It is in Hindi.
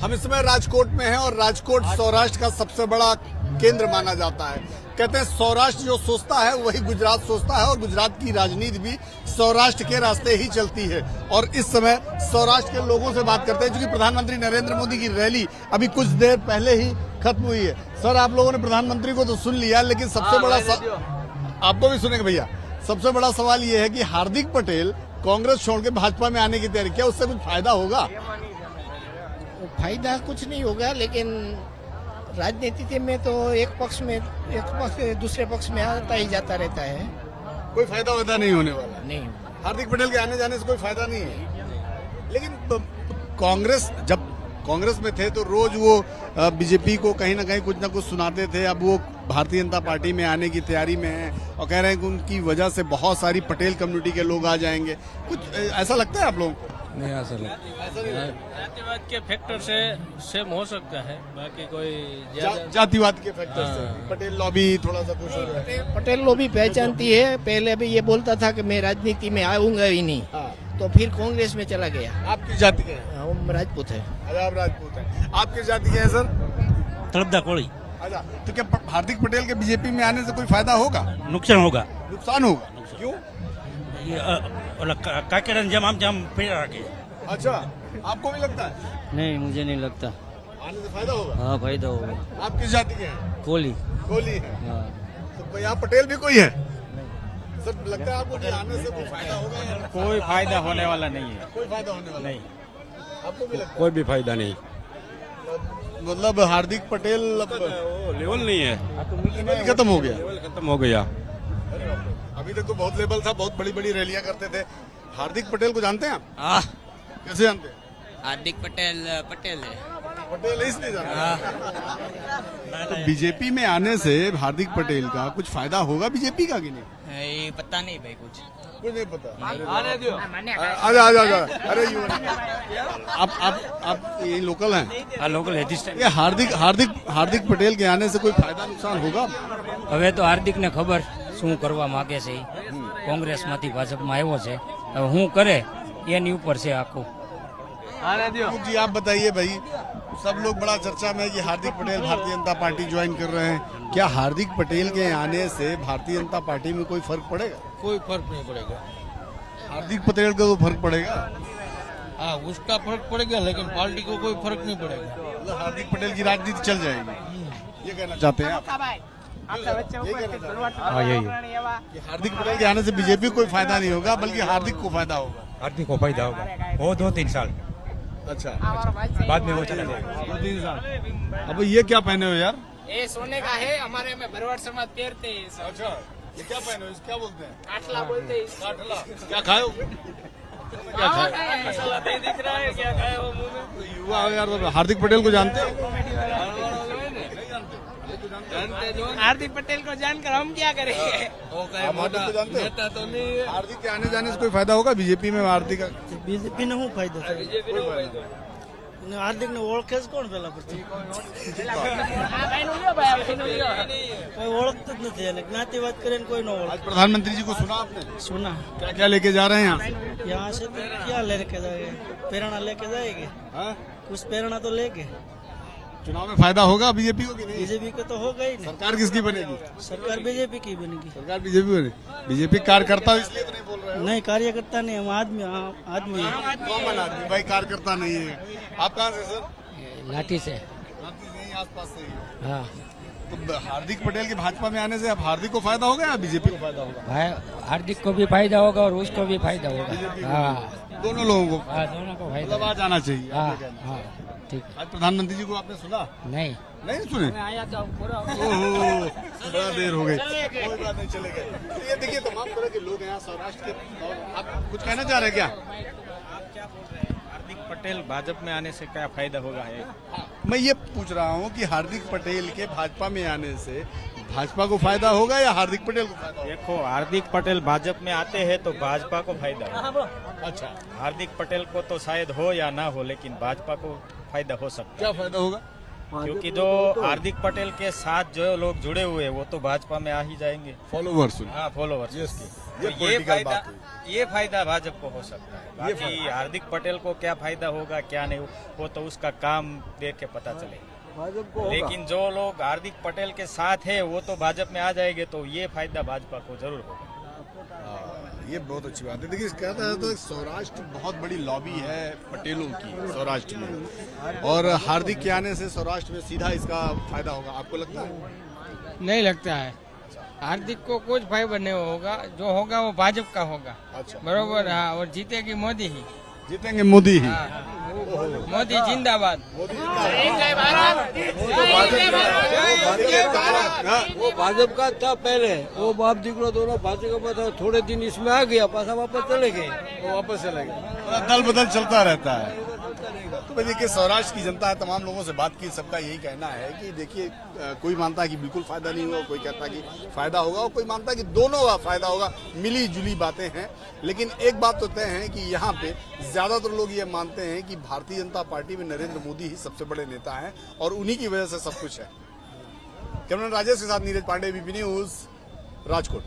हम इस समय राजकोट में हैं और राजकोट सौराष्ट्र का सबसे बड़ा केंद्र माना जाता है। कहते हैं सौराष्ट्र जो सोचता है वही गुजरात सोचता है और गुजरात की राजनीति भी सौराष्ट्र के रास्ते ही चलती है। और इस समय सौराष्ट्र के लोगों से बात करते हैं, क्योंकि प्रधानमंत्री नरेंद्र मोदी की रैली अभी कुछ देर पहले ही खत्म हुई है। सर, आप लोगों ने प्रधानमंत्री को तो सुन लिया, लेकिन सबसे बड़ा आपको भी सुनेंगे भैया, सबसे बड़ा सवाल ये है कि हार्दिक पटेल कांग्रेस छोड़ के भाजपा में आने की तैयारी, क्या उससे कुछ फायदा होगा? फायदा कुछ नहीं होगा, लेकिन राजनीति में तो एक पक्ष दूसरे पक्ष में आता ही जाता रहता है। कोई फायदा वायदा नहीं होने वाला नहीं, हार्दिक पटेल के आने जाने से कोई फायदा नहीं है। लेकिन कांग्रेस जब कांग्रेस में थे तो रोज वो बीजेपी को कहीं ना कुछ सुनाते थे। अब वो भारतीय जनता पार्टी में आने की तैयारी में है और कह रहे हैं कि उनकी वजह से बहुत सारी पटेल कम्युनिटी के लोग आ जाएंगे। कुछ ऐसा लगता है आप लोगों को? नहीं, ऐसा नहीं। जातिवाद के फैक्टर से सेम हो सकता है, बाकी कोई जातिवाद के फैक्टर से पटेल लॉबी थोड़ा सा कुछ हो रहा है। पटेल लॉबी पहचानती है। पहले भी ये बोलता था कि मैं राजनीति में आऊंगा ही नहीं, तो फिर कांग्रेस में चला गया। आपकी जाति के हैं? हम राजपूत है। अरे आप राजपूत हैं। आपकी जाति के हैं सर? तड़पदा कोड़ी। अच्छा, तो क्या हार्दिक पटेल के बीजेपी में आने से कोई फायदा होगा? नुकसान होगा। नुकसान होगा? क्यों? ये काकेरन जम पेड़ रखे। अच्छा, आपको भी लगता है? नहीं, मुझे नहीं लगता। आने से फायदा होगा? हाँ, फायदा होगा। आप किस जाति के हैं? कोहली। कोहली है। हाँ। तो यहाँ पटेल भी कोई है? सर, लगता है आपको कि आने से कोई फायदा होगा या नहीं? कोई फायदा होने वाला नहीं है। कोई फायदा होने वाला नहीं। आपको भी लगता कोई भी फायदा नहीं। है? मतलब हार्दिक पटेल लेवल नहीं है, लेवल खत्म हो गया। लेवल खत्म हो गया। अभी तक तो बहुत लेवल था, बहुत बड़ी बड़ी रैलियां करते थे। हार्दिक पटेल को जानते हैं आप? कैसे जानते हैं? हार्दिक पटेल है। पटेल है इसलिए जानते हैं। तो बीजेपी में आने से हार्दिक पटेल का कुछ फायदा होगा बीजेपी का कि नहीं? ये पता नहीं भाई, कुछ नहीं पता। आने दो। आजा। अरे आप ये लोकल हैं? हाँ, लोकल है दिस टाइम। ये हार्दिक पटेल के आने से कोई फायदा नुकसान होगा? હવે તો હાર્દિક ને ખબર શું કરવા માંગે છે। કોંગ્રેસ માંથી ભાજપમાં આવ્યો છે, હવે શું કરે એની ઉપર છે આખું। आने दो। जी आप बताइए भाई, सब लोग बड़ा चर्चा में है कि हार्दिक पटेल भारतीय जनता पार्टी ज्वाइन कर रहे हैं। क्या हार्दिक पटेल के आने से भारतीय जनता पार्टी में कोई फर्क पड़ेगा? कोई फर्क नहीं पड़ेगा। हार्दिक पटेल का तो फर्क पड़ेगा। हाँ, उसका फर्क पड़ेगा, लेकिन पार्टी को कोई फर्क नहीं पड़ेगा। मतलब हार्दिक पटेल की राजनीति चल जाएगी, ये कहना चाहते हैं आप? ये कहना चाहते हैं? हाँ, यही कि हार्दिक पटेल के आने से बीजेपी को कोई फायदा नहीं होगा, बल्कि हार्दिक को फायदा होगा। हार्दिक को फायदा होगा। वो 2-3 साल अच्छा, बाद में वो चला जाएगा। 2-3 साल। अब ये क्या पहने हो यार? ये सोने का है, हमारे में भरवाड़ समाज पहनते हैं। अच्छा, ये क्या पहने हो? इस क्या बोलते हैं? काटला बोलते हैं। काटला। क्या खाए? क्या खाए? मसाला नहीं दिख रहा है, क्या खाए वो मुंह में? युवा हो यार, तो हार्दिक पटेल को जानते हो? हार्दिक पटेल को जानकर हम क्या करेंगे? आप हार्दिक को जानते हो? नेता तो नहीं है। हार्दिक के आने जाने से कोई फायदा होगा बीजेपी में? हार्दिक का बीजेपी ने શું ફાયદો થાય? बीजेपी ने फायदा। હાર્દિક ને ઓળખે જ કોણ પેલા પછી? કોઈ ઓળખતું જ નથી, એને જ્ઞાતિવાદ કરીને કોઈ ન आज ઓળખે। प्रधानमंत्री जी को सुना आपने? सुना क्या क्या लेके जा रहे हैं यहाँ से? यहाँ से तो क्या लेके जाएंगे? प्रेरणा लेके जाएंगे, हाँ? कुछ प्रेरणा तो लेके। चुनाव में फायदा होगा बीजेपी को कि नहीं? बीजेपी को तो होगा ही नहीं। सरकार किसकी बनेगी? सरकार बीजेपी की बनेगी। सरकार बीजेपी बनेगी। बीजेपी कार्यकर्ता इसलिए तो नहीं बोल रहे हो? नहीं, कार्यकर्ता नहीं, हम आदमी आदमी हैं। कॉमन आदमी भाई, कार्यकर्ता नहीं है। आप कहाँ से सर? લાઠી છે। रांची से ही, आसपास से ही। हाँ, तो हार्दिक पटेल के भाजपा में आने से अब हार्दिक को फायदा होगा या बीजेपी को फायदा होगा? भाई हार्दिक को भी फायदा होगा और उसको भी फायदा होगा। हाँ, दोनों लोगों को। हाँ, दोनों को फायदा। मतलब आज आना चाहिए। हाँ आपका कहना। हाँ, ठीक। आज प्रधानमंत्री जी को आपने सुना? नहीं, नहीं सुने? ओहो, बड़ा देर हो गई। कोई बात नहीं, चले गए। तो ये देखिए तमाम तरह के लोग हैं यहाँ सौराष्ट्र के। और आप कुछ कहना चाह रहे हैं क्या? हार्दिक पटेल भाजपा में आने से क्या फायदा होगा है? मैं ये पूछ रहा हूँ कि हार्दिक पटेल के भाजपा में आने से भाजपा को फायदा होगा या हार्दिक पटेल को फायदा होगा? देखो, हार्दिक पटेल भाजपा में आते हैं तो भाजपा को फायदा होगा। अच्छा, हार्दिक पटेल को तो शायद हो या ना हो, लेकिन भाजपा को फायदा हो सकता क्या फायदा होगा? क्योंकि जो हार्दिक पटेल के साथ जो लोग जुड़े हुए हैं वो तो भाजपा में आ ही जाएंगे। फॉलोवर्स हाँ, फॉलोवर्स। Yes, तो ये ये political फायदा बात हुई। ये फायदा भाजपा को हो सकता है। बाकी हार्दिक पटेल को क्या फायदा होगा क्या नहीं, वो तो उसका काम देख के पता चलेगा। लेकिन जो लोग हार्दिक पटेल के साथ है वो तो भाजपा में आ जाएंगे, तो ये फायदा भाजपा को जरूर होगा। ये बहुत अच्छी बात है। देखिए, कहता है तो सौराष्ट्र बहुत बड़ी लॉबी है पटेलों की सौराष्ट्र में, और हार्दिक के आने से सौराष्ट्र में सीधा इसका फायदा होगा, आपको लगता है? नहीं लगता है। हार्दिक को कुछ फायदा नहीं होगा, जो होगा वो भाजपा का होगा। अच्छा, बरोबर। हाँ, और जीतेगी मोदी ही। जीतेंगे मोदी ही। मोदी जिंदाबाद। वो भाजपा का था पहले, वो बाप दीकरो दोनों भाजपा का था, थोड़े दिन इसमें आ गया, पासा वापस चले गए, वो वापस चले गए। दल बदल चलता रहता है। तो भाई देखिए, सौराष्ट्र की जनता है, तमाम लोगों से बात की, सबका यही कहना है कि देखिए, कोई मानता है कि बिल्कुल फायदा नहीं होगा, कोई कहता है कि फायदा होगा, और कोई मानता है कि दोनों का फायदा होगा। मिली जुली बातें हैं, लेकिन एक बात तो तय है कि यहाँ पे ज्यादातर लोग ये मानते हैं कि भारतीय जनता पार्टी में नरेंद्र मोदी ही सबसे बड़े नेता हैं, और उन्हीं की वजह से सब कुछ है। कैमरामैन राजेश के साथ नीरज पांडे, बीपी न्यूज, राजकोट।